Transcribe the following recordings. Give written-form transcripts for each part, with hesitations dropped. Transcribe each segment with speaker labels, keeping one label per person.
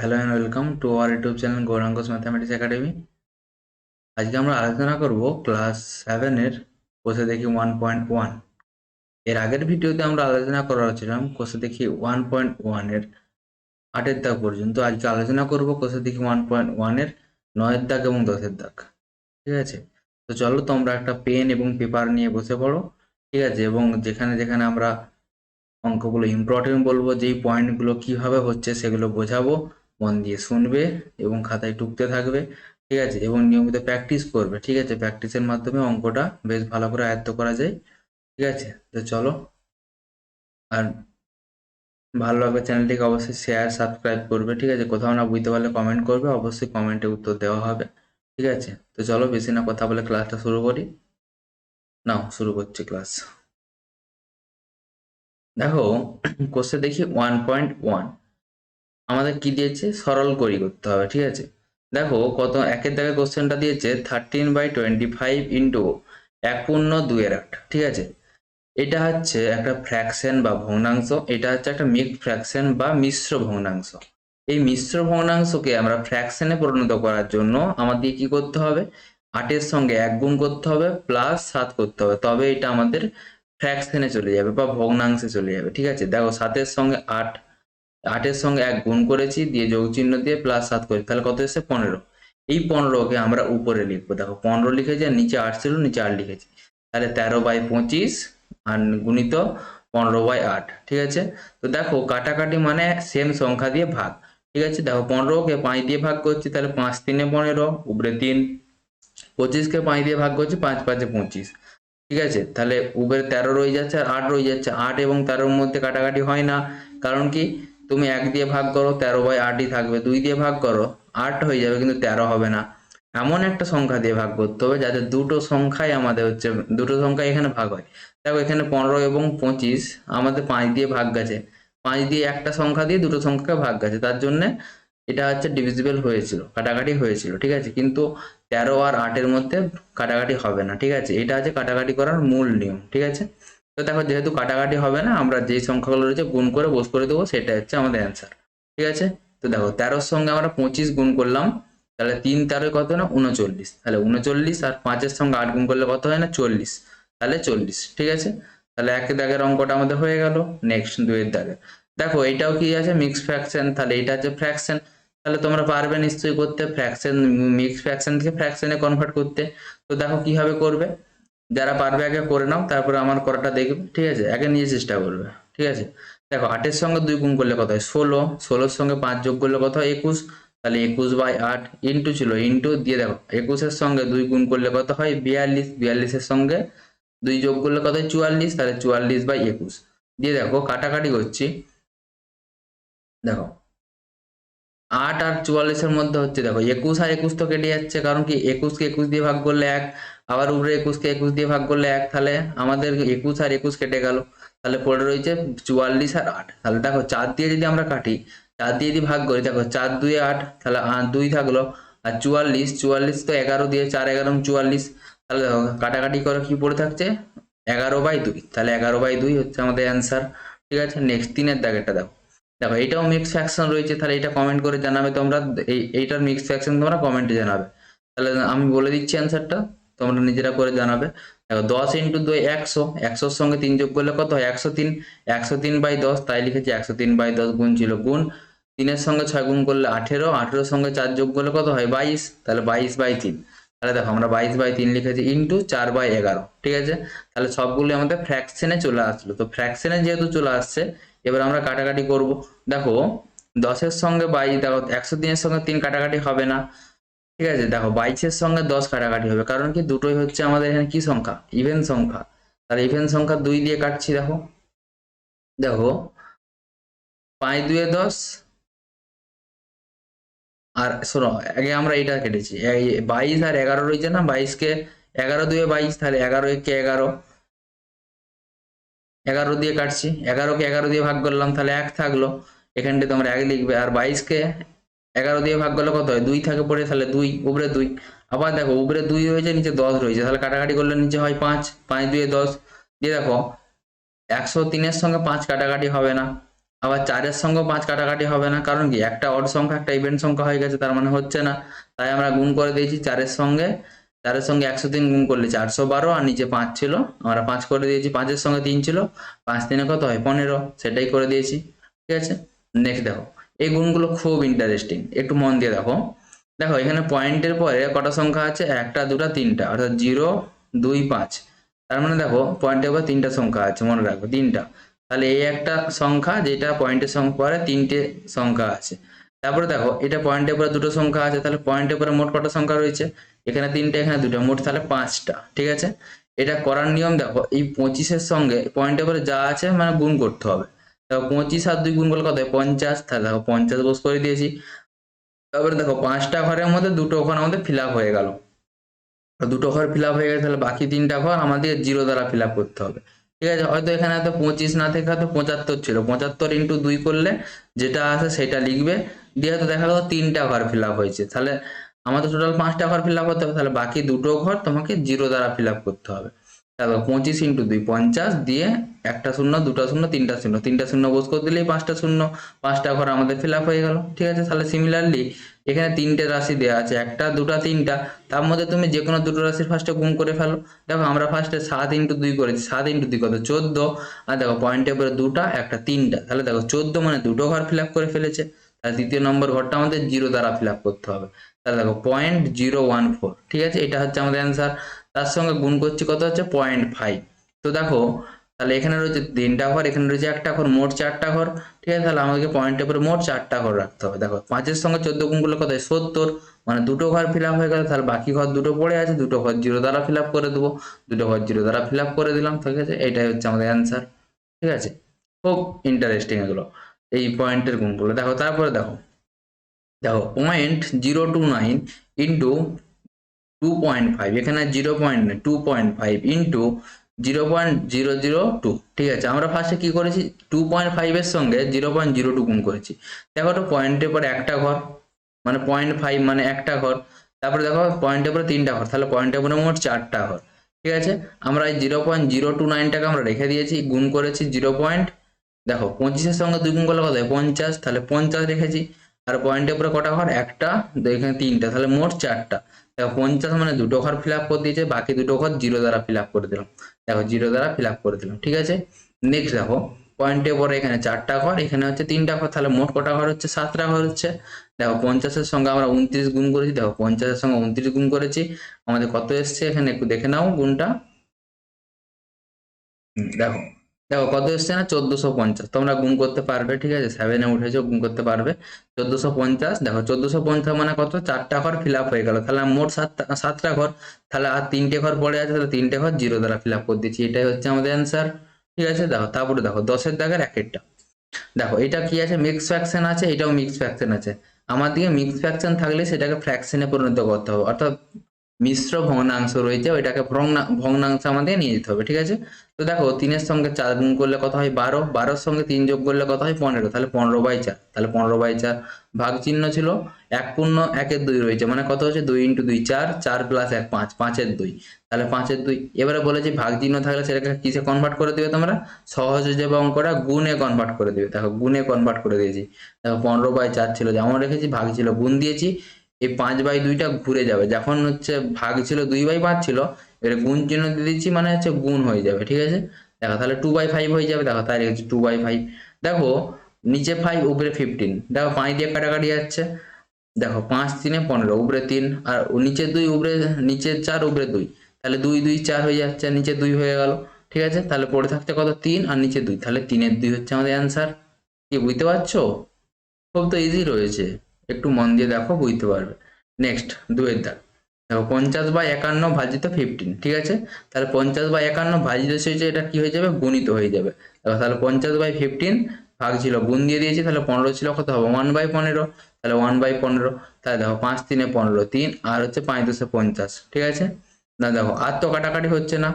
Speaker 1: Hello and welcome to our YouTube channel Gauranga's mathematics academy. আজকে আমরা আলোচনা করব ক্লাস 7-এর কোষে দেখি 1.1। এর আগের ভিডিওতে আমরা আলোচনা করেছিলাম কোষে দেখি 1.1-এর 8-এর দাগ পর্যন্ত। আজকে আলোচনা করব কোষে দেখি 1.1-এর 9-এর দাগ এবং 10-এর দাগ। ঠিক আছে, তো চলো তোমরা একটা পেন এবং পেপার নিয়ে বসে পড়ো। ঠিক আছে, এবং যেখানে যেখানে আমরা অঙ্কগুলো ইম্পর্টেন্ট বলবো, যেই পয়েন্টগুলো কিভাবে হচ্ছে সেগুলো বোঝাবো, মন দিয়ে শুনবে এবং খাতায় টুকতে থাকবে। ঠিক আছে, এবং নিয়মিত প্র্যাকটিস করবে। ঠিক আছে, প্র্যাকটিসের মাধ্যমে অঙ্কটা বেশ ভালো করে আয়ত্ত করা যায়। ঠিক আছে, তো চলো। আর ভালো লাগবে চ্যানেলটিকে অবশ্যই শেয়ার সাবস্ক্রাইব করবে। ঠিক আছে, কোথাও না বুঝতে পারলে কমেন্ট করবে, অবশ্যই কমেন্টে উত্তর দেওয়া হবে। ঠিক আছে, তো চলো বেশি না কথা বলে ক্লাসটা শুরু করি। নাও শুরু করছি ক্লাস। দেখো, কোর্সে দেখি 1.1 আমাদের কি দিয়েছে, সরল করি করতে হবে। ঠিক আছে, দেখো কত একের দাগে কোশ্চেনটা দিয়েছে 13/25 ইন্টু 1/2/8। ঠিক আছে, এটা হচ্ছে একটা ফ্র্যাকশন বা ভগ্নাংশ, এটা হচ্ছে একটা মিক্সড ফ্র্যাকশন বা মিশ্র ভগ্নাংশ। এই মিশ্র ভগ্নাংশকে আমরা ফ্র্যাকশনে পরিণত করার জন্য আমাদের কি করতে হবে, 8-এর সঙ্গে 1 গুণ করতে হবে প্লাস 7 করতে হবে, তবে এটা আমাদের ফ্র্যাকশনে চলে যাবে বা ভগ্নাংশে চলে যাবে। ঠিক আছে, দেখো 7-এর সঙ্গে 8, 8-এর সঙ্গে 1 গুণ করেছি, দিয়ে যোগ চিহ্ন দিয়ে প্লাস 7 করেছি, তাহলে কত এসেছে 15। এই 15কে আমরা উপরে লিখবো। দেখো 15 লিখেছি আর নিচে 8 ছিল, নিচে 8 লিখেছি, তাহলে 13/25 আর গুণিত 15/8। ঠিক আছে, তো দেখো কাটাকাটি মানে সেম সংখ্যা দিয়ে ভাগ। ঠিক আছে, দেখো 15কে 5 দিয়ে ভাগ করছি, তাহলে 5 3 15 উপরে 3, 25কে 5 দিয়ে ভাগ করছি, 5 5 25। ঠিক আছে, তাহলে উপরে 13 রয়ে যাচ্ছে আর 8 রয়ে যাচ্ছে। 8 এবং 13-র মধ্যে কাটাকাটি হয় না, কারণ কি তুমি 1 দিয়ে ভাগ করো 13/8ই থাকবে, 2 দিয়ে ভাগ করো 8 হয়ে যাবে, কিন্তু 13 হবে না। এমন একটা সংখ্যা দিয়ে ভাগ করতে হবে যাতে দুটো সংখ্যাই আমাদের হচ্ছে, দুটো সংখ্যা এখানে ভাগ হয়। দেখো এখানে 15 এবং 25 আমাদের 5 দিয়ে ভাগ গেছে, 5 দিয়ে একটা সংখ্যা দিয়ে দুটো সংখ্যাকে ভাগ গেছে, তার জন্য এটা হচ্ছে ডিভিজিবল হয়েছিল, কাটাকাটি হয়েছিল। ঠিক আছে, কিন্তু 13 আর 8-এর মধ্যে কাটাকাটি হবে না। ঠিক আছে, এটা আছে কাটাকাটি করার মূল নিয়ম। ঠিক আছে, তো দেখো যেহেতু কাটাকাটি হবে না, আমরা যেই সংখ্যাগুলো রয়েছে গুণ করে বোস করে দেবো, সেটা হচ্ছে আমাদের অ্যান্সার। ঠিক আছে, তো দেখো 13-র সঙ্গে আমরা 25 গুণ করলাম, তাহলে 3 13 কত না 39, তাহলে 39, আর 5-এর সঙ্গে 8 গুণ করলে কত হয় না 40, তাহলে 40। ঠিক আছে, তাহলে একের দাগের অঙ্কটা আমাদের হয়ে গেল। নেক্সট 2-এর দাগে দেখো, এটাও কি আছে মিক্সড ফ্র্যাকশন, তাহলে এটা হচ্ছে ফ্র্যাকশন, তাহলে তোমরা পারবে নিশ্চয়ই করতে ফ্র্যাকশন, মিক্সড ফ্র্যাকশন থেকে ফ্র্যাকশনে কনভার্ট করতে। তো দেখো কিভাবে করবে, যারা পারবে আগে করে নাও, তারপরে আমার করাটা দেখবে। ঠিক আছে, আগে নিজে চেষ্টা করবে। ঠিক আছে, দেখো 8-এর সঙ্গে 2 গুণ করলে কত হয় 16, 16-র সঙ্গে 5 যোগ করলে কত হয় 21, তাহলে 21/8 ইন্টু ছিল ইন্টু দিয়ে দেখো 21-এর সঙ্গে 2 গুণ করলে কত হয় 42, 42-এর সঙ্গে 2 যোগ করলে কত হয় 44, তাহলে 44/21 দিয়ে দেখো কাটাকাটি করছি। দেখো 8 আর 44-এর মধ্যে হচ্ছে, দেখো 21 আর 21 তো কেটে যাচ্ছে, কারণ কি 21কে 21 দিয়ে ভাগ করলে 1, আবার উপরে 21কে 21 দিয়ে ভাগ করলে 1, তাহলে আমাদের 21 আর 21 কেটে গেল, তাহলে পড়ে রয়েছে 44 আর 8। তাহলে দেখো 4 দিয়ে যদি আমরা কাটি, 4 দিয়ে যদি ভাগ করি, দেখো 4 2 8, তাহলে 2 থাকলো, আর 44, 44 তো 11 দিয়ে 4 11 44, তাহলে দেখো কাটাকাটি করে কি পড়ে থাকছে 11/2, তাহলে 11/2 হচ্ছে আমাদের অ্যান্সার। ঠিক আছে, নেক্সট 3-এর দাগেরটা দেখো, দেখো এটাও মিক্সড ফ্র্যাকশন রয়েছে, তাহলে এটা কমেন্ট করে জানাবে তোমরা, এইটার মিক্সড ফ্র্যাকশন তোমরা কমেন্টে জানাবে। তাহলে আমি বলে দিচ্ছি অ্যান্সারটা, তোমরা নিজেরা করে জানাবে। দেখো 10 ইন্টু 2 100, 100-র সঙ্গে 3 যোগ করলে কত হয় 103, 103/10, তাই লিখেছি 103/10 গুণ ছিল গুণ, 3-এর সঙ্গে 6 গুণ করলে 18, 18-র সঙ্গে 4 যোগ করলে কত হয় 22, তাহলে 22/3, তাহলে দেখো আমরা 22/3 লিখেছি ইন্টু 4/11। ঠিক আছে, তাহলে সবগুলো আমাদের ফ্র্যাকশনে চলে আসলো। তো ফ্র্যাকশনে যেহেতু চলে আসছে, এবার আমরা কাটাকাটি করব। দেখো 10-এর সঙ্গে 22, দেখো 103-এর সঙ্গে 3 কাটাকাটি হবে না। ঠিক আছে, দেখো 22-এর সঙ্গে 10 কাটাকাটি হবে, কারণ কি দুটোই হচ্ছে আমাদের এখানে কি সংখ্যা, ইভেন সংখ্যা, তাহলে ইভেন সংখ্যা 2 দিয়ে কাটছি। দেখো দেখো 5 2 10, আর শোনো আগে আমরা এটা কেটেছি 22 আর 11 রয়েছে না, 22কে 11 2 22, তাহলে 11 1 11, 11 দিয়ে কাটছি, 11কে 11 দিয়ে ভাগ করলাম, তাহলে 1 থাকলো, এখানটা তোমরা 1 লিখবে, আর 22কে 11 দিয়ে ভাগ করলে কত হয় 2 থাকে পড়ে, তাহলে 2 উপরে 2, আবার দেখো উপরে 2 রয়েছে নিচে 10 রয়েছে, তাহলে কাটাকাটি করলে নিচে হয় 5, 5 2 10 দিয়ে দেখো 103-এর সঙ্গে 5 কাটাকাটি হবে না, আবার 4-এর সঙ্গে 5 কাটাকাটি হবে না, কারণ কি একটা অড সংখ্যা একটা ইভেন্ট সংখ্যা হয়ে গেছে, তার মানে হচ্ছে না। তাই আমরা গুণ করে দিয়েছি 4-এর সঙ্গে 103 গুণ করলে 412, আর নিচে 5 ছিল আমরা 5 করে দিয়েছি, 5-এর সঙ্গে 3 ছিল, 5 3 কত হয় 15, সেটাই করে দিয়েছি। ঠিক আছে, নেক্সট দেখো এই গুণগুলো খুব ইন্টারেস্টিং, একটু মন দিয়ে দেখো। দেখো এখানে পয়েন্টের পরে কটা সংখ্যা আছে, 1টা 2টা 3টা, অর্থাৎ 0 2 5। তার মানে দেখো পয়েন্টের পর 3টা সংখ্যা আছে, মনে রাখো 3টা। তাহলে এই একটা সংখ্যা যেটা পয়েন্টের সংখ্যা পরে 3টে সংখ্যা আছে। তারপরে দেখো এটা পয়েন্টের পরে 2টো সংখ্যা আছে, তাহলে পয়েন্টের পরে মোট কটা সংখ্যা রয়েছে, এখানে 3টে এখানে 2টো, মোট তাহলে 5টা। ঠিক আছে, এটা করার নিয়ম দেখো, এই 25-এর সঙ্গে পয়েন্টের পরে যা আছে মানে গুণ করতে হবে। দেখো 25 আর 2 গুণ করলে কত হয় 50, তাহলে দেখো 50 বস করে দিয়েছি। তারপরে দেখো 5টা ঘরের মধ্যে 2টো ঘর আমাদের ফিল আপ হয়ে গেল, 2টো ঘর ফিল আপ হয়ে গেছে, তাহলে বাকি 3টা ঘর আমাদের 0 দ্বারা ফিল আপ করতে হবে। ঠিক আছে, হয়তো এখানে হয়তো 25 না থেকে হয়তো 75 ছিল, 75 ইন্টু 2 করলে যেটা আছে সেটা লিখবে, দিয়ে হয়তো দেখা গেল 3টা ঘর ফিল আপ হয়েছে, তাহলে আমাদের টোটাল 5টা ঘর ফিল আপ করতে হবে, তাহলে বাকি 2টো ঘর তোমাকে 0 দ্বারা ফিল আপ করতে হবে। তারপর 25 ইন্টু 2 50, দিয়ে একটা শূন্য 2টা শূন্য 3টা শূন্য, 3টা শূন্য বোস করে দিলেই 5টা শূন্য, 5টা ঘর আমাদের ফিল আপ হয়ে গেল। ঠিক আছে, তাহলে সিমিলারলি এখানে 3টে রাশি দেওয়া আছে, 1টা 2টা 3টা, তার মধ্যে তুমি যে কোনো 2টো রাশির ফার্স্টে গুণ করে ফেলো। দেখো আমরা ফার্স্টে 7 ইন্টু 2 করেছি, 7 ইন্টু 2 কত 14, আর দেখো পয়েন্টের পরে 2টা একটা 3টা, তাহলে দেখো 14 মানে 2টো ঘর ফিল আপ করে ফেলেছে। তাহলে দ্বিতীয় নম্বর ঘরটা আমাদের 0 দ্বারা ফিল আপ করতে হবে, তাহলে দেখো 0.014। ঠিক আছে, এটা হচ্ছে আমাদের অ্যান্সার। তার সঙ্গে গুণ করছি কত হচ্ছে 0.5। তো দেখো তাহলে এখানে রয়েছে 3টা ঘর, এখানে রয়েছে একটা ঘর, মোট 4টা ঘর। ঠিক আছে, তাহলে আমাকে পয়েন্টের উপরে মোট 4টা ঘর রাখতে হবে। দেখো 5-এর সঙ্গে 14 গুণ করলে কত হয় 70, মানে 2টো ঘর ফিল আপ হয়ে গেল, তাহলে বাকি ঘর 2টো পড়ে আছে, 2টো ঘর 0 দ্বারা ফিল আপ করে দেবো, 2টো ঘর 0 দ্বারা ফিল আপ করে দিলাম। ঠিক আছে, এটাই হচ্ছে আমাদের অ্যান্সার। ঠিক আছে, খুব ইন্টারেস্টিং এগুলো, এই পয়েন্টের গুণগুলো। দেখো তারপরে দেখো, দেখো 0.029 ইন্টু 2.5, এখানে 2.5 ইন্টু 0.002। ঠিক আছে, আমরা ফার্স্টে কি করেছি 2.5 এর সঙ্গে 0.02 গুণ করেছি। দেখো তো পয়েন্টের পরে একটা ঘর, মানে 0.5 মানে একটা ঘর, তারপরে দেখো পয়েন্টের পরে 3টা ঘর, তাহলে পয়েন্টের পরে মোট 4টা ঘর। ঠিক আছে, আমরা এই 0.029টাকে আমরা রেখে দিয়েছি, গুণ করেছি 0. দেখো 25-এর সঙ্গে 2 গুণ করলে কত হয় 50, তাহলে 50 রেখেছি, আর পয়েন্টের উপরে কটা ঘর একটা, এখানে 3টা, তাহলে মোট 4টা। দেখো 50 মানে 2টো ঘর ফিল আপ করে দিয়েছে, বাকি 2টো ঘর 0 দ্বারা ফিল আপ করে দিলাম। দেখো 0 দ্বারা ফিল আপ করে দিলাম। ঠিক আছে, নেক্সট দেখো পয়েন্টের পরে এখানে 4টা ঘর, এখানে হচ্ছে 3টা ঘর, তাহলে মোট কটা ঘর হচ্ছে 7টা ঘর হচ্ছে। দেখো 50-এর সঙ্গে আমরা 29 গুণ করেছি, দেখো 50-এর সঙ্গে 29 গুণ করেছি, আমাদের কত এসছে এখানে একটু দেখে নাও গুণটা। দেখো দেখো কত এসছে না 1450, তোমরা গুণ করতে পারবে। ঠিক আছে, 7-এ উঠেছো, গুণ করতে পারবে। 1450, দেখো 1450 মানে কত 4টা ঘর ফিল আপ হয়ে গেল, তাহলে মোট 7টা ঘর, তাহলে আর 3টে ঘর পড়ে আছে, তাহলে 3টে ঘর 0 দ্বারা ফিল আপ করে দিচ্ছি, এটাই হচ্ছে আমাদের অ্যান্সার। ঠিক আছে, দেখো তারপরে দেখো 10-এর দাগের একেরটা, দেখো এটা কি আছে মিক্স ফ্র্যাকশন আছে, এটাও মিক্স ফ্র্যাকশন আছে। আমার দিকে মিক্স ফ্র্যাকশন থাকলে সেটাকে ফ্র্যাকশনে পরিণত করতে হবে, অর্থাৎ মিশ্র ভগ্নাংশ রয়েছে ওইটাকে ভগ্নাংশ আমাদের নিয়ে যেতে হবে। ঠিক আছে, তো দেখো 3-এর সঙ্গে 4 গুণ করলে কত হয় 12, 12-এর সঙ্গে 3 যোগ করলে কত হয় 15, তাহলে 15/4, তাহলে 15/4 ভাগ চিহ্ন ছিল 1 পূর্ণ 1-এর 2 রয়েছে, মানে কত হচ্ছে 2 ইন্টু 2 4, 4 প্লাস 1 5, 5-এর 2, তাহলে 5-এর 2। এবারে বলেছি ভাগ চিহ্ন থাকলে সেটাকে কিসে কনভার্ট করে দিবে তোমরা, সহজ হয়ে যাবে অঙ্কটা, গুণে কনভার্ট করে দিবে। দেখো গুণে কনভার্ট করে দিয়েছি, দেখো 15/4 ছিল যেমন রেখেছি, ভাগ ছিল গুণ দিয়েছি, এই 5/2টা ঘুরে যাবে, যখন হচ্ছে ভাগ ছিল 2/5 ছিল, এবারে গুণ চিহ্ন দিয়ে দিচ্ছি মানে হচ্ছে গুণ হয়ে যাবে। ঠিক আছে, দেখো তাহলে 2/5 হয়ে যাবে, দেখো তাই রেখেছি 2/5। দেখো নিচে 5 উপরে 15, দেখো 5 দিয়ে কাটাকাটি যাচ্ছে, দেখো 5 3 15, উপরে 3, আর নিচে 2 উপরে, নিচে 4 উপরে 2, তাহলে 2 2 4 হয়ে যাচ্ছে, নিচে 2 হয়ে গেল। ঠিক আছে, তাহলে পড়ে থাকছে কত 3, আর নিচে 2, তাহলে 3-এর 2 হচ্ছে আমাদের অ্যান্সার। কি বুঝতে পারছো, খুব তো ইজি রয়েছে, একটু মন দিয়ে দেখো বুঝতে পারবে। নেক্সট 2-এর দাগ, দেখো 50/51 ভাজিত 15। ঠিক আছে, তাহলে 50/51 ভাজিত হয়েছে, এটা কি হয়ে যাবে গুণিত হয়ে যাবে। দেখো তাহলে 50/15 ভাগ ছিল গুণ দিয়ে দিয়েছি, তাহলে 15 ছিল কত হবে 1/15, তাহলে 1/15, তাহলে দেখো 5 3 15, 3 আর হচ্ছে 5 2 50। ঠিক আছে, না দেখো আর তো কাটাকাটি হচ্ছে না,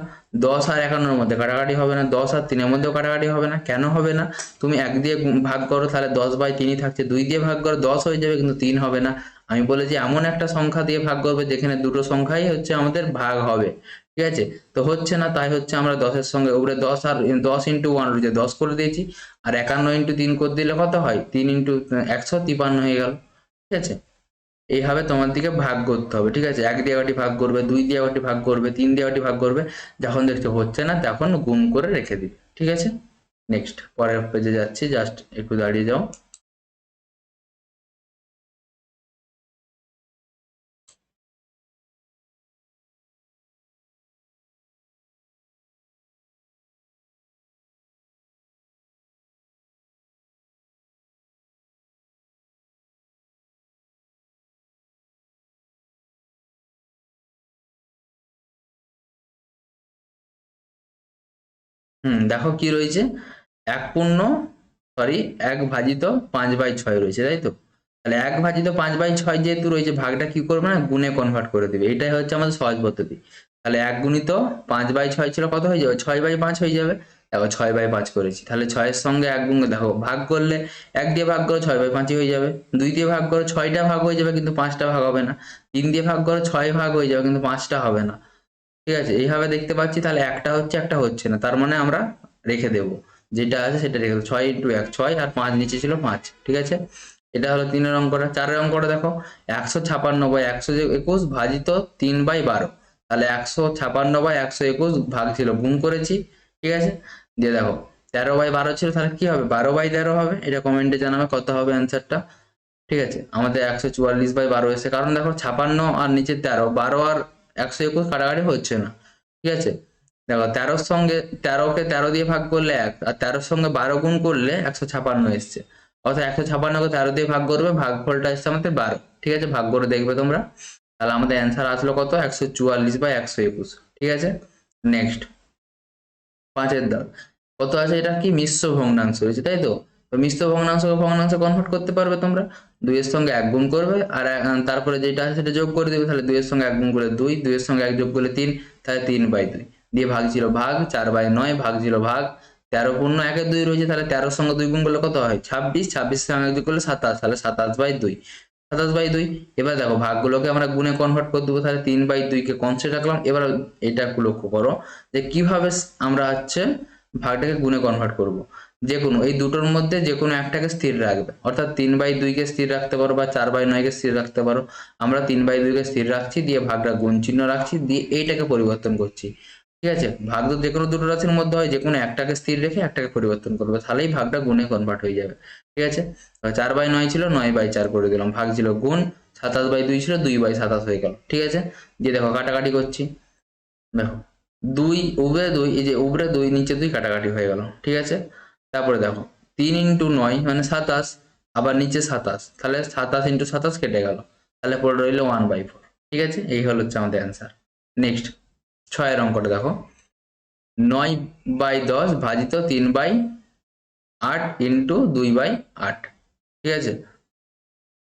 Speaker 1: 10 আর 51-এর মধ্যে কাটাকাটি হবে না, 10 আর 3-এর মধ্যেও কাটাকাটি হবে না, কেন হবে না, তুমি 1 দিয়ে ভাগ করো, তাহলে 10/3 থাকছে, 2 দিয়ে ভাগ করো 10 হয়ে যাবে, কিন্তু 3 হবে না। আমি বলেছি এমন একটা সংখ্যা দিয়ে ভাগ করবে যেখানে দুটো সংখ্যাই হচ্ছে আমাদের ভাগ হবে। ঠিক আছে। তো হচ্ছে না, তাই হচ্ছে আমরা 10-এর সঙ্গে উপরে 10 আর 10 ইন্টু 1 রয়েছে 10 করে দিয়েছি, আর 51 ইন্টু 3 করে দিলে কত হয়, 3 ইন্টু 153 হয়ে গেল। ঠিক আছে, এইভাবে তোমার দিকে ভাগ করতে হবে। ঠিক আছে, 1 দিয়ে কটি ভাগ করবে, 2 দিয়ে কটি ভাগ করবে, 3 দিয়ে কটি ভাগ করবে, যখন দেখছো হচ্ছে না তখন গুণ করে রেখে দিবে। ঠিক আছে, নেক্সট পরের পেজে যাচ্ছি, জাস্ট একটু দাঁড়িয়ে যাও। দেখো কি রয়েছে, 1 ভাজিত 5/6 রয়েছে, তাই তো। তাহলে 1 ভাজিত 5/6 যেহেতু রয়েছে, ভাগটা কি করবে না, গুণে কনভার্ট করে দেবে। এটাই হচ্ছে আমাদের সহজ পদ্ধতি। তাহলে 1 গুণিত 5/6 ছিল, কত হয়ে যাবে, 6/5 হয়ে যাবে। দেখো 6/5 করেছি, তাহলে 6-এর সঙ্গে 1 গুণ, দেখো ভাগ করলে 1 দিয়ে ভাগ করো 6/5 হয়ে যাবে, 2 দিয়ে ভাগ করো 6টা ভাগ হয়ে যাবে কিন্তু 5টা ভাগ হবে না, 3 দিয়ে ভাগ করো 6 ভাগ হয়ে যাবে কিন্তু 5টা হবে না। ঠিক আছে, এইভাবে দেখতে পাচ্ছি, তাহলে একটা হচ্ছে একটা হচ্ছে না, তার মানে আমরা রেখে দেব, যেটা আছে সেটা রেখে দেবো। 6 ইন্টু 1 6, আর 5 নিচে ছিল 5। ঠিক আছে, এটা হলো 3-এর অঙ্কটা। 4-এর অঙ্কটা দেখো, 156/121 ভাজিত 3/12। তাহলে 156/121 ভাগ ছিল, গুণ করেছি। ঠিক আছে, দিয়ে দেখো 13/12 ছিল, তাহলে কি হবে, 12/13 হবে। এটা কমেন্টে জানাবে কত হবে অ্যান্সারটা। ঠিক আছে, আমাদের 144/12 এসে, কারণ দেখো 56 আর নিচে 13, 12 আর 121 কাটাকাটি হচ্ছে না। ঠিক আছে, দেখো 13-র সঙ্গে 13কে 13 দিয়ে ভাগ করলে 1, আর 13-র সঙ্গে 12 গুণ করলে 156 এসছে। অর্থাৎ 156কে 13 দিয়ে ভাগ করবে, ভাগফলটা এসছে আমাদের 12। ঠিক আছে, ভাগ করে দেখবে তোমরা, তাহলে আমাদের অ্যান্সার আসলো কত, 144/121। ঠিক আছে, নেক্সট 5-এর দাগ কত আছে, এটা কি মিশ্র ভগ্নাংশ রয়েছে, তাই তো। তো মিশ্র ভগ্নাংশকে ভগ্নাংশে কনভার্ট করতে পারবে তোমরা, 2-এর সঙ্গে 1 গুণ করবে, আর তারপরে যেটা আছে সেটা যোগ করে দেবে। তাহলে 2-এর সঙ্গে 1 গুণ করলে 2, 2-এর সঙ্গে 1 যোগ করলে 3, তাহলে 3/2 দিয়ে ভাগ ছিল ভাগ, 4/9 ভাগ ছিল ভাগ, 13 পূর্ণ 1-এর 2 রয়েছে, তাহলে 13-র সঙ্গে 2 গুণ করলে কত হয়, 26, 26-এর সঙ্গে 1 যোগ করলে 27, তাহলে 27/2, 27/2। এবার দেখো ভাগগুলোকে আমরা গুণে কনভার্ট করে দেবো, তাহলে 3/2-কে কনস্ট্যান্ট রাখলাম। এবার এটা একটু লক্ষ্য করো যে কিভাবে আমরা হচ্ছে ভাগটাকে গুণে কনভার্ট করব। যে কোনো এই দুটোর মধ্যে যে কোনো একটাকে স্থির রাখবে, অর্থাৎ 3/2-কে স্থির রাখতে পারো বা 4/9-কে স্থির রাখতে পারো। আমরা 3/2-কে স্থির রাখছি, দিয়ে ভাগটা গুণ চিহ্ন রাখছি, দিয়ে এইটাকে পরিবর্তন করছি। ঠিক আছে, ভাগ তো যে কোনো দুটো রাশির মধ্যে হয়, যে কোনো একটাকে স্থির রেখে একটাকে পরিবর্তন করবে, তাহলেই ভাগটা গুণে কনভার্ট হয়ে যাবে। ঠিক আছে, 4/9 ছিল 9/4 করে দিলাম, ভাগ ছিল গুণ, 27/2 ছিল 2/27 হয়ে গেল। ঠিক আছে, দিয়ে দেখো কাটাকাটি করছি, দেখো 2 উপরে 2, এই যে উপরে 2 নিচে 2 কাটাকাটি হয়ে গেল। ঠিক আছে, তারপরে দেখো 3 ইন্টু 9 মানে 27, আবার নিচে 27, তাহলে 27 ইন্টু 27 কেটে গেল, তাহলে পড়ে রইল 1/4। ঠিক আছে, এই হলো হচ্ছে আমাদের অ্যান্সার। নেক্সট 6-এর অঙ্কটা দেখো, 9/10 ভাজিত 3/8 ইন্টু 2/8। ঠিক আছে,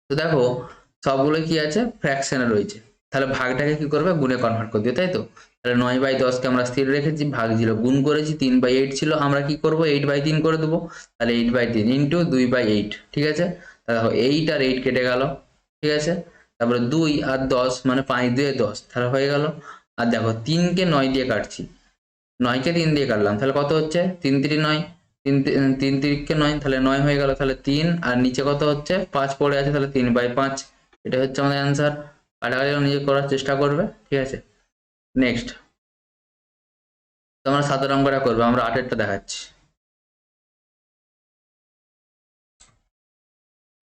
Speaker 1: তো দেখো সবগুলো কি আছে, ফ্র্যাকশনে রয়েছে, তাহলে ভাগটাকে কি করবে, গুণে কনভার্ট করে দিও, তাই তো। তাহলে 9/10-কে আমরা স্থির রেখেছি, ভাগ ছিল, গুণ করেছি, 3/8 ছিল, আমরা কি করব, 8/3 করে দেবো। তাহলে 8/3 ইন্টু 2/8। ঠিক আছে, তাহলে দেখো 8 আর 8 কেটে গেল। ঠিক আছে, তারপরে 2 আর 10 মানে 5 2 10, তাহলে হয়ে গেল। আর দেখো 3-কে 9 দিয়ে কাটছি, 9-কে 3 দিয়ে কাটলাম, তাহলে কত হচ্ছে, 3×3 9, 3×3 9, তাহলে 9 হয়ে গেল। তাহলে 3 আর নিচে কত হচ্ছে, 5 পড়ে আছে, তাহলে 3/5। এটা হচ্ছে আমাদের অ্যান্সার। কাটাকাটি নিজে করার চেষ্টা করবে। ঠিক আছে, নেক্সট তোমরা 7 অঙ্কটা করবে, আমরা 8-এরটা দেখাচ্ছি।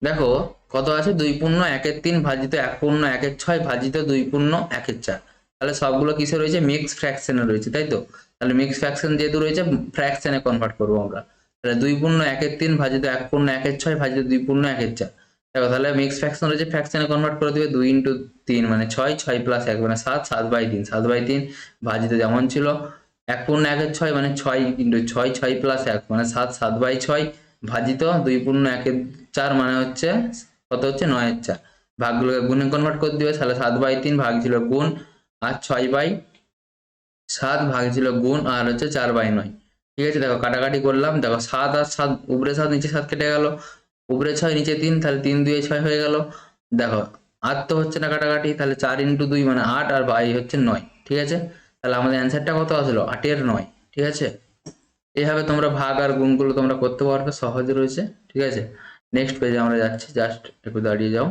Speaker 1: দেখো কত আছে, 2/1-3 ভাজিত 1/1-6 ভাজিত 2/1-4। তাহলে সবগুলো কিসে রয়েছে, মিক্স ফ্র্যাকশনে রয়েছে, তাই তো। তাহলে মিক্স ফ্র্যাকশন যেহেতু রয়েছে, ফ্র্যাকশনে কনভার্ট করবো আমরা। তাহলে 2/1-3 ভাজিত 1/1-6 ভাজিত 2/1-4। দেখো তাহলে মিক্স ফ্র্যাকশন রয়েছে, ফ্র্যাকশনে কনভার্ট করে দিবে। 2 ইন্টু 3 মানে 6, 6 প্লাস 1 মানে 7, 7/3, 7/3 ভাজিত যেমন ছিল 1/1-6 মানে 6 ইন্টু 6, 6 প্লাস 1 মানে 7, 7/6 ভাজিত 2/1-4 মানে হচ্ছে কত হচ্ছে, 9/4। ভাগগুলোকে গুণে কনভার্ট করে দিবে, তাহলে 7/3 ভাগ ছিল গুণ, আর 6/7 ভাগ ছিল গুণ, আর হচ্ছে 4/9। ঠিক আছে, দেখো কাটাকাটি করলাম, দেখো 7 আর 7, উপরে 7 নিচে 7 কেটে গেল, উপরে 6 নিচে 3, তাহলে 3×2 6 হয়ে গেল। দেখো আর তো হচ্ছে না কাটাকাটি, তাহলে 4 ইন্টু 2 মানে 8, আর বাই হচ্ছে 9। ঠিক আছে, তাহলে আমাদের অ্যান্সারটা কত আসলো 8/9, ঠিক আছে। এইভাবে তোমরা ভাগ আর গুণগুলো তোমরা করতে পারবে, সহজ রয়েছে, ঠিক আছে। নেক্সট পেজে আমরা যাচ্ছি, জাস্ট একটু দাঁড়িয়ে যাও।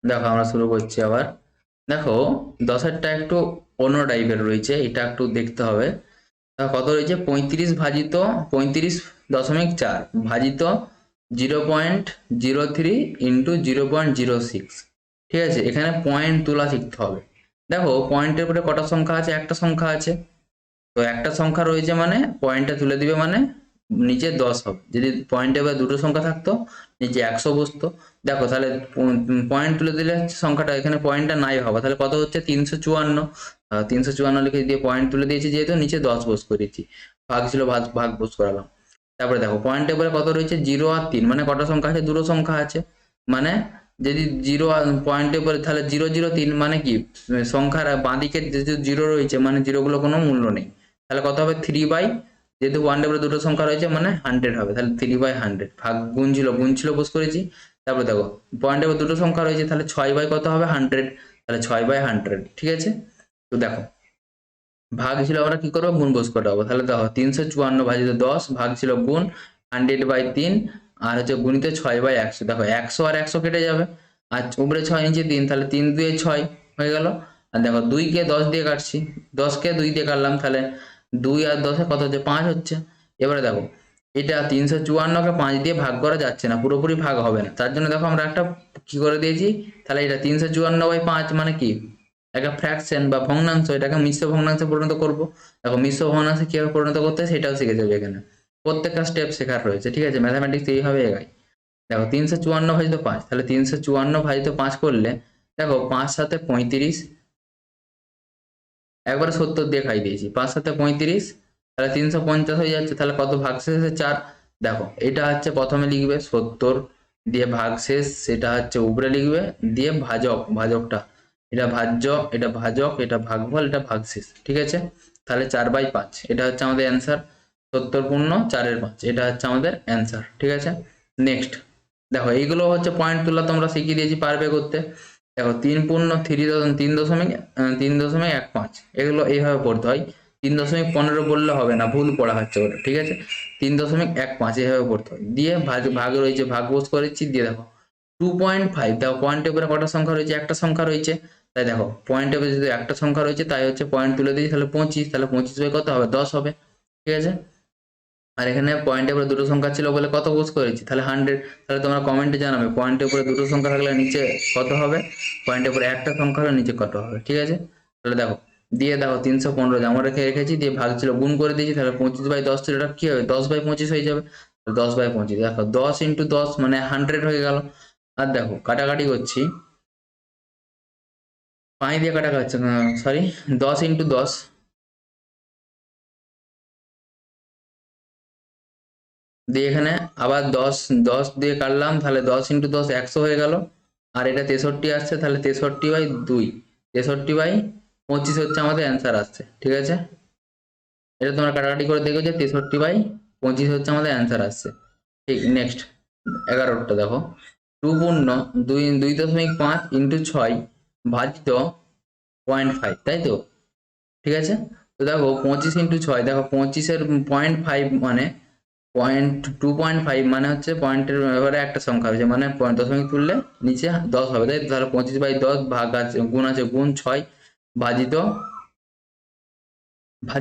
Speaker 1: দেখো আমরা শুরু করছি আবার। দেখো 10-এরটা একটু অন্য টাইপের রয়েছে, এটা একটু দেখতে হবে। দেখো কত রয়েছে, 35 ভাজিত 35.4 ভাজিত 0.03 ইন্টু 0.06, ঠিক আছে। এখানে পয়েন্ট তোলা শিখতে হবে। দেখো পয়েন্টের উপরে কটা সংখ্যা আছে, একটা সংখ্যা আছে, তো একটা সংখ্যা রয়েছে মানে পয়েন্টটা তুলে দিবে মানে নিচে 10 হবে। যদি পয়েন্টে বা দুটো সংখ্যা থাকতো নিচে 100 বসতো। দেখো তাহলে পয়েন্ট তুলে দিলে সংখ্যাটা, এখানে পয়েন্টটা নাই হবে, তাহলে কত হচ্ছে 354। 354 লিখে দিয়ে পয়েন্ট তুলে দিয়েছি, যেহেতু নিচে 10 বস করেছি, ভাগ ছিল ভাগ বস করালাম। তারপরে দেখো পয়েন্টের পরে কত রয়েছে 0 আর 3, মানে কটা সংখ্যা আছে, দুটো সংখ্যা আছে। মানে যদি 0 আর পয়েন্টের পরে তাহলে 003 মানে কি সংখ্যার বাঁদিকে যেহেতু 0 রয়েছে মানে জিরোগুলো কোনো মূল্য নেই। তাহলে কত হবে 3 বাই, যেহেতু পয়েন্টের পরে দুটো সংখ্যা রয়েছে মানে 100 হবে, তাহলে 3/100 ভাগ গুণ ছিল বস করেছি। তারপর দেখো পয়েন্টের পর দুটো সংখ্যা রয়েছে, তাহলে 6 বাই কত হবে 100, তাহলে 6/100, ঠিক আছে। তো দেখো ভাগ ছিল আমরা কি করবো, গুণ বস করাবো। তাহলে দেখো 354 ভাজিত 10 ভাগ ছিল গুণ 100/3 আর হচ্ছে গুণিত 6/100। দেখো 100 আর 100 কেটে যাবে, আর উপরে 6 নিচে 3, তাহলে 3 2 6 হয়ে গেল। আর দেখো 2 কে 10 দিয়ে কাটছি, 10 কে 2 দিয়ে কাটলাম, তাহলে 2 আর 10 কত হচ্ছে 5 হচ্ছে। এবারে দেখো এটা 354 কে 5 দিয়ে ভাগ করা যাচ্ছে না, পুরোপুরি ভাগ হবে না, তার জন্য দেখো আমরা একটা কি করে দিয়েছি, তাহলে এটা 354/5 মানে কি একটা ফ্র্যাকশন বা ভগ্নাংশ, এটাকে মিশ্র ভগ্নাংশে পরিণত করব। দেখো মিশ্র ভগ্নাংশে কিভাবে পরিণত করতে হয় সেটাও শিখে যাবে, এখানে প্রত্যেকটা স্টেপ শেখার রয়েছে, ঠিক আছে। ম্যাথামেটিক্স এইভাবে এগায়। দেখো 354 ভাজিত 5, তাহলে 354 ভাজিত 5 করলে দেখো 5 7 35, একবারে 70 দিয়ে খাই দিয়েছি, 5 7 35, তাহলে 350 হয়ে যাচ্ছে। তাহলে কত ভাগশেষে 4, দেখো এটা হচ্ছে প্রথমে লিখবে 70 দিয়ে ভাগশেষ, সেটা হচ্ছে উপরে লিখবে, দিয়ে ভাজকটা এটা ভাজ্য, এটা ভাজক, এটা ভাগফল, এটা ভাগশেষ, ঠিক আছে। তাহলে 4/5, এটা হচ্ছে আমাদের অ্যান্সার। 70 পূর্ণ 4/5, এটা হচ্ছে আমাদের অ্যান্সার, ঠিক আছে। নেক্সট দেখো এইগুলো হচ্ছে পয়েন্ট তোলা তোমরা শিখিয়ে দিয়েছি, পারবে করতে। দেখো 3 পূর্ণ 3.15, এগুলো এইভাবে পড়তে হয়। 3.15 বললে হবে না, ভুল পড়া হচ্ছে ওটা, ঠিক আছে। 3.15 এইভাবে পড়তে হয়, দিয়ে ভাগ রয়েছে, ভাগ বস করেছি, দিয়ে দেখো 2.5, দেখো পয়েন্টের উপরে কটা সংখ্যা রয়েছে, একটা সংখ্যা রয়েছে, তাই দেখো পয়েন্টের উপরে যদি একটা সংখ্যা রয়েছে তাই হচ্ছে পয়েন্ট তুলে দিয়েছি, তাহলে 25, তাহলে 25 কত হবে 10 হবে, ঠিক আছে। আর এখানে পয়েন্টের উপরে দুটো সংখ্যা ছিল বলে কত বস করেছি, তাহলে 100। তাহলে তোমরা কমেন্টে জানাবে পয়েন্টের উপরে দুটো সংখ্যা থাকলে নিচে কত হবে, পয়েন্টের উপরে একটা সংখ্যা হলে নিচে কত হবে, ঠিক আছে। তাহলে দেখো দিয়ে দেখো 315 জমা রেখেছি, দিয়ে ভাগ ছিল গুণ করে দিয়েছি, তাহলে 25/10 ছিল, এটা কি হবে 10/25 হয়ে যাবে, 10/25। দেখো 10 × 10 মানে 100 হয়ে গেল। আর দেখো কাটাকাটি করছি, 5 দিয়ে কাটাকাটি হচ্ছে, সরি 10 × 10, দিয়ে এখানে আবার 10 দিয়ে কাটলাম, তাহলে 10 × 10 100 হয়ে গেল। আর এটা 63 আসছে, তাহলে 63/2, 63/25 হচ্ছে আমাদের অ্যান্সার আসছে, ঠিক আছে। এটা তোমরা কাটাকাটি করে দেখো যে 63/25 হচ্ছে আমাদের অ্যান্সার আসছে, ঠিক। নেক্সট 11টা দেখো 2 পূর্ণ 2.5 × 6 ভাজিত 0.5, তাই তো, ঠিক আছে। তো দেখো 25 × 6, দেখো 25-এর 0.5 মানে 2.5 মানে হচ্ছে পয়েন্টের এবারে একটা সংখ্যা হয়েছে, মানে দশমিক তুললে নিচে 10 হবে, তাই তো। তাহলে 25/10 ভাগ আছে গুণ আছে গুণ 6 ভাজিত